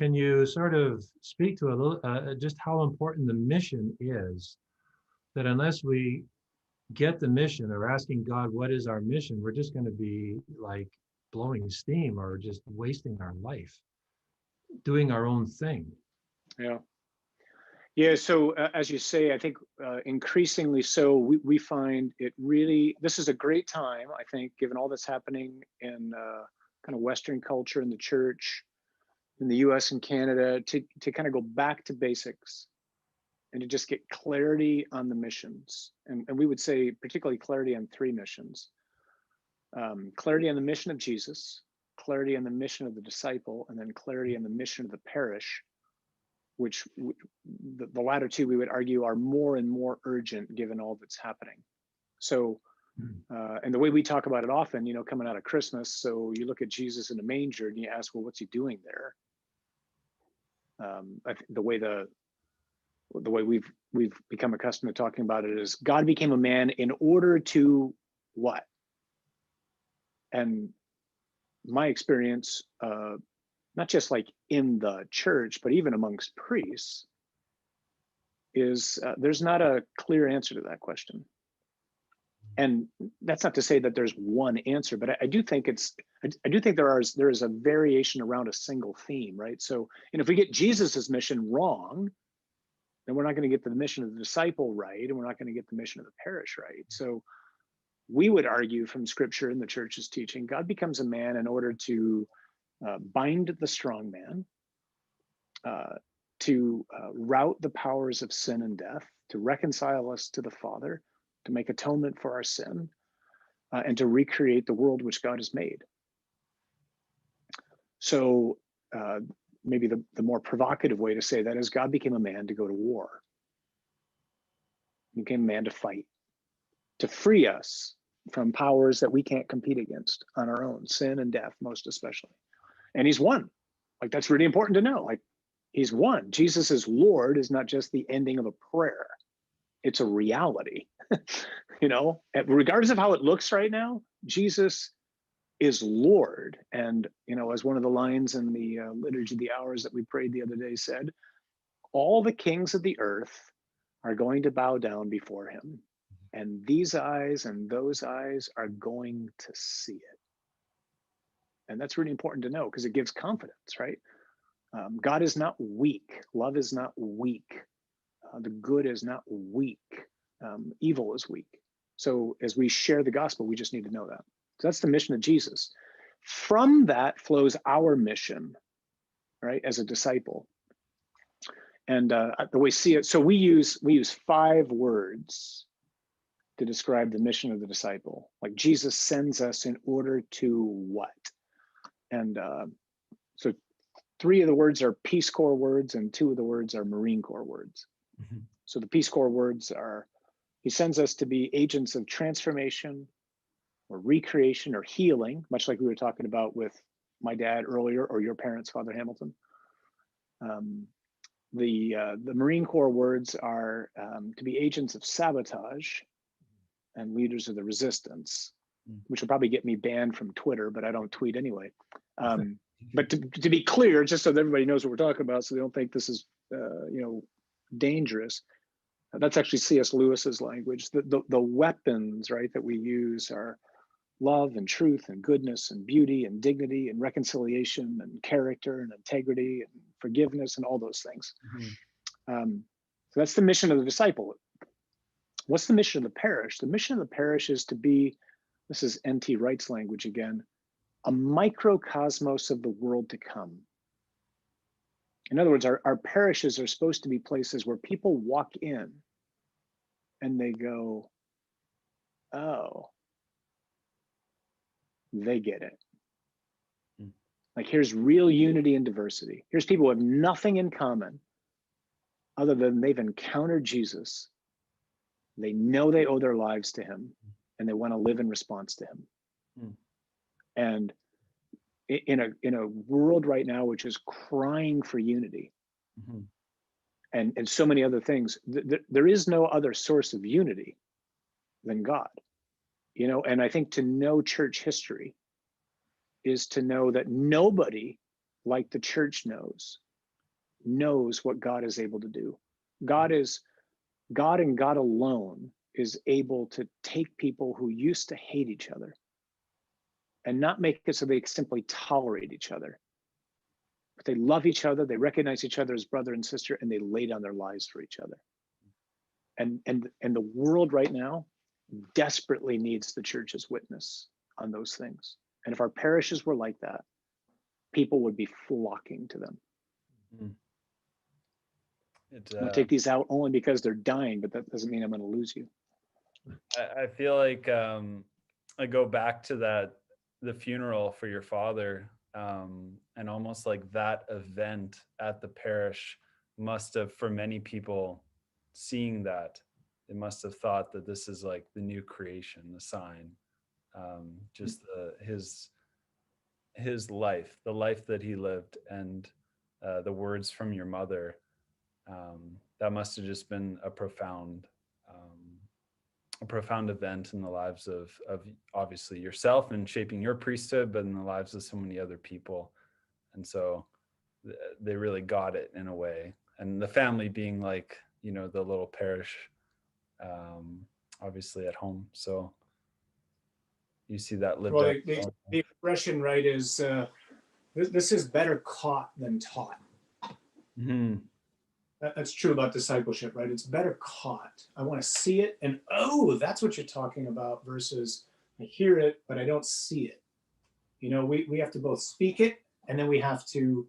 can you sort of speak to a little, just how important the mission is? That unless we get the mission or asking God, what is our mission? We're just going to be like blowing steam or just wasting our life doing our own thing. Yeah. Yeah. So as you say, I think increasingly so, we find it really, this is a great time, I think, given all that's happening in kind of Western culture in the church, in the US and Canada, to kind of go back to basics and to just get clarity on the missions. And we would say particularly clarity on three missions. Clarity on the mission of Jesus, clarity on the mission of the disciple, and then clarity on the mission of the parish, which the latter two we would argue are more and more urgent given all that's happening. So, and the way we talk about it often, you know, coming out of Christmas, so you look at Jesus in a manger and you ask, well, what's he doing there? I think the way we've become accustomed to talking about it is God became a man in order to what? And my experience, not just like in the church, but even amongst priests, is there's not a clear answer to that question. And that's not to say that there's one answer, but I do think I do think there is a variation around a single theme, right? So, and if we get Jesus's mission wrong, then we're not going to get the mission of the disciple right, and we're not going to get the mission of the parish right. So we would argue from scripture and the church's teaching, God becomes a man in order to bind the strong man, to rout the powers of sin and death, to reconcile us to the Father, to make atonement for our sin, and to recreate the world which God has made. So maybe the more provocative way to say that is God became a man to go to war. He became a man to fight, to free us from powers that we can't compete against on our own, sin and death most especially. And he's won. Like, that's really important to know. Like, he's won. Jesus is Lord is not just the ending of a prayer. It's a reality. You know, regardless of how it looks right now, Jesus is Lord. And, you know, as one of the lines in the Liturgy of the Hours that we prayed the other day said, all the kings of the earth are going to bow down before him. And these eyes and those eyes are going to see it. And that's really important to know because it gives confidence, right? God is not weak. Love is not weak. The good is not weak. Evil is weak. So as we share the gospel, we just need to know that. So that's the mission of Jesus. From that flows our mission, right, as a disciple. And the way see it, so we use 5 words to describe the mission of the disciple. Like, Jesus sends us in order to what? And so 3 of the words are Peace Corps words and 2 of the words are Marine Corps words. Mm-hmm. So the Peace Corps words are, he sends us to be agents of transformation or recreation or healing, much like we were talking about with my dad earlier, or your parents, Father Hamilton. The Marine Corps words are to be agents of sabotage and leaders of the resistance, which will probably get me banned from Twitter, but I don't tweet anyway. But to be clear, just so that everybody knows what we're talking about, so they don't think this is you know, dangerous. That's actually C.S. Lewis's language. The weapons, right, that we use are love and truth and goodness and beauty and dignity and reconciliation and character and integrity and forgiveness and all those things. Mm-hmm. So that's the mission of the disciple. What's the mission of the parish? The mission of the parish is to be, this is N.T. Wright's language again, a microcosmos of the world to come. In other words, our parishes are supposed to be places where people walk in and they go, oh, they get it. Like, here's real unity and diversity. Here's people who have nothing in common other than they've encountered Jesus. They know they owe their lives to him and they want to live in response to him. And in a world right now which is crying for unity, and so many other things, there is no other source of unity than God, you know. And I think to know church history is to know that nobody like the church knows knows what God is able to do. God and God alone is able to take people who used to hate each other and not make it so they simply tolerate each other, but they love each other, they recognize each other as brother and sister, and they lay down their lives for each other. And the world right now desperately needs the church's witness on those things. And if our parishes were like that, people would be flocking to them. Mhm. I'm gonna take these out only because they're dying, but that doesn't mean I'm gonna lose you. I feel like I go back to the funeral for your father, and almost like that event at the parish must have, for many people seeing that, they must have thought that this is like the new creation, the sign, just his life, the life that he lived, and the words from your mother. That must have just been a profound event in the lives of obviously yourself and shaping your priesthood, but in the lives of so many other people. And so they really got it in a way. And the family being like, you know, the little parish, obviously at home. So you see that lived Well, up. the expression, right, is this is better caught than taught. Mm-hmm. That's true about discipleship, right? It's better caught. I want to see it, and oh, that's what you're talking about, versus I hear it, but I don't see it. You know, we have to both speak it, and then we have to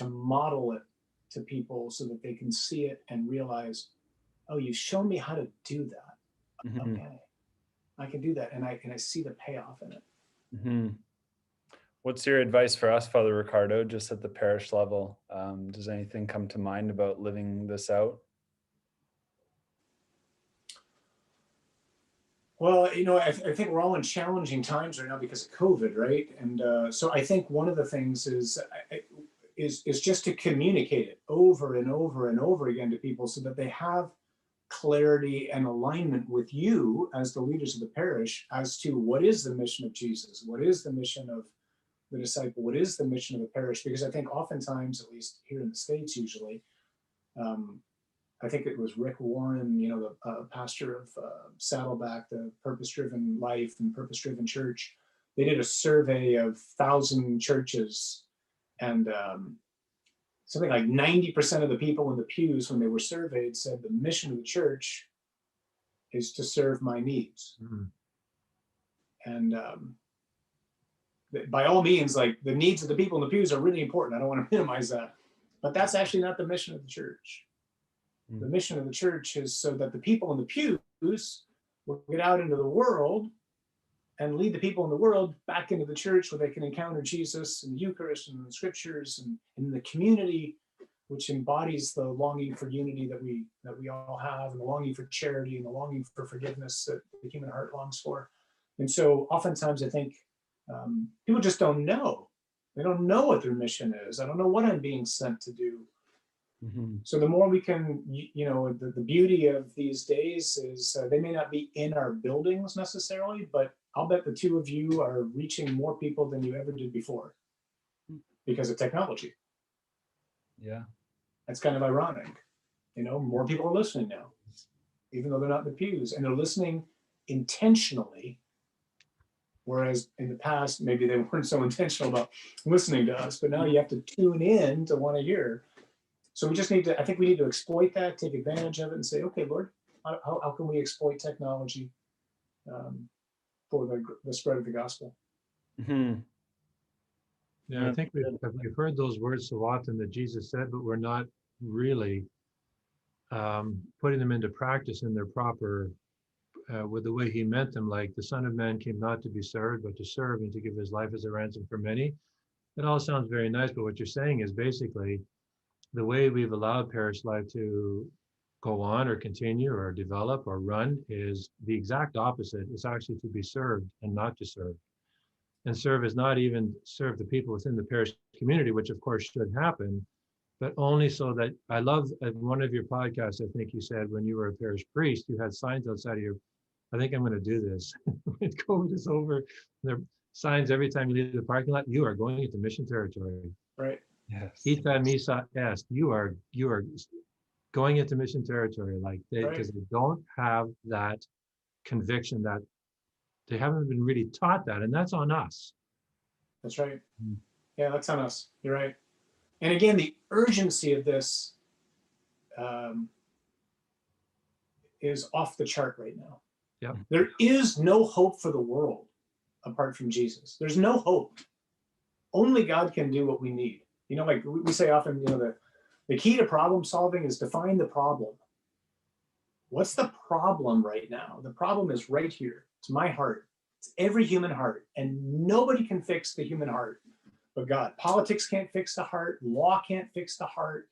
model it to people so that they can see it and realize, oh, you showed me how to do that. Mm-hmm. Okay, I can do that, and I see the payoff in it. Mm-hmm. What's your advice for us, Father Riccardo, just at the parish level? Does anything come to mind about living this out? Well, you know, I think we're all in challenging times right now because of COVID, right? And so I think one of the things is just to communicate it over and over and over again to people so that they have clarity and alignment with you as the leaders of the parish as to what is the mission of Jesus, what is the mission of the disciple, what is the mission of the parish? Because I think oftentimes, at least here in the States usually, I think it was Rick Warren, you know, the pastor of Saddleback, the purpose-driven life and purpose-driven church. They did a survey of 1,000 churches, and something like 90% of the people in the pews when they were surveyed said the mission of the church is to serve my needs. Mhm. And by all means, like the needs of the people in the pews are really important. I don't want to minimize that, but that's actually not the mission of the church. The mission of the church is so that the people in the pews will get out into the world and lead the people in the world back into the church where they can encounter Jesus and the Eucharist and the scriptures and in the community, which embodies the longing for unity that we all have, and the longing for charity and the longing for forgiveness that the human heart longs for. And so oftentimes I think people just don't know. They don't know what their mission is. I don't know what I'm being sent to do. Mm-hmm. So the more we can, you know, the beauty of these days is they may not be in our buildings necessarily, but I'll bet the two of you are reaching more people than you ever did before because of technology. Yeah. That's kind of ironic. You know, more people are listening now, even though they're not in the pews, and they're listening intentionally. Whereas in the past, maybe they weren't so intentional about listening to us, but now you have to tune in to want to hear. So we just need to, I think we need to exploit that, take advantage of it and say, okay, Lord, how can we exploit technology for the spread of the gospel? Mm-hmm. Yeah, I think we've heard those words so often that Jesus said, but we're not really putting them into practice in their proper, with the way he meant them, like the Son of Man came not to be served, but to serve and to give his life as a ransom for many. It all sounds very nice, but what you're saying is basically the way we've allowed parish life to go on or continue or develop or run is the exact opposite. It's actually to be served and not to serve. And serve is not even serve the people within the parish community, which of course should happen, but only so that I love one of your podcasts, I think you said when you were a parish priest, you had signs outside of your, I think I'm going to do this. When COVID is over, there are signs every time you leave the parking lot, you are going into mission territory. Right. Yes. Ita misa est. You are going into mission territory, like because they don't have that conviction, that they haven't been really taught that, and that's on us. That's right. Mm. Yeah, that's on us. You're right. And again, the urgency of this is off the chart right now. Yep. There is no hope for the world apart from Jesus. There's no hope. Only God can do what we need. You know, like we say often, you know, the key to problem solving is to find the problem. What's the problem right now? The problem is right here. It's my heart. It's every human heart. And nobody can fix the human heart but God. Politics can't fix the heart. Law can't fix the heart.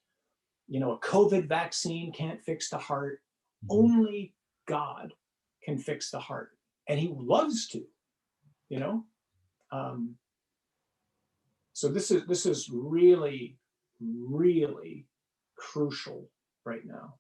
You know, a COVID vaccine can't fix the heart. Only God can fix the heart. And he loves to, you know? So this is really, really crucial right now.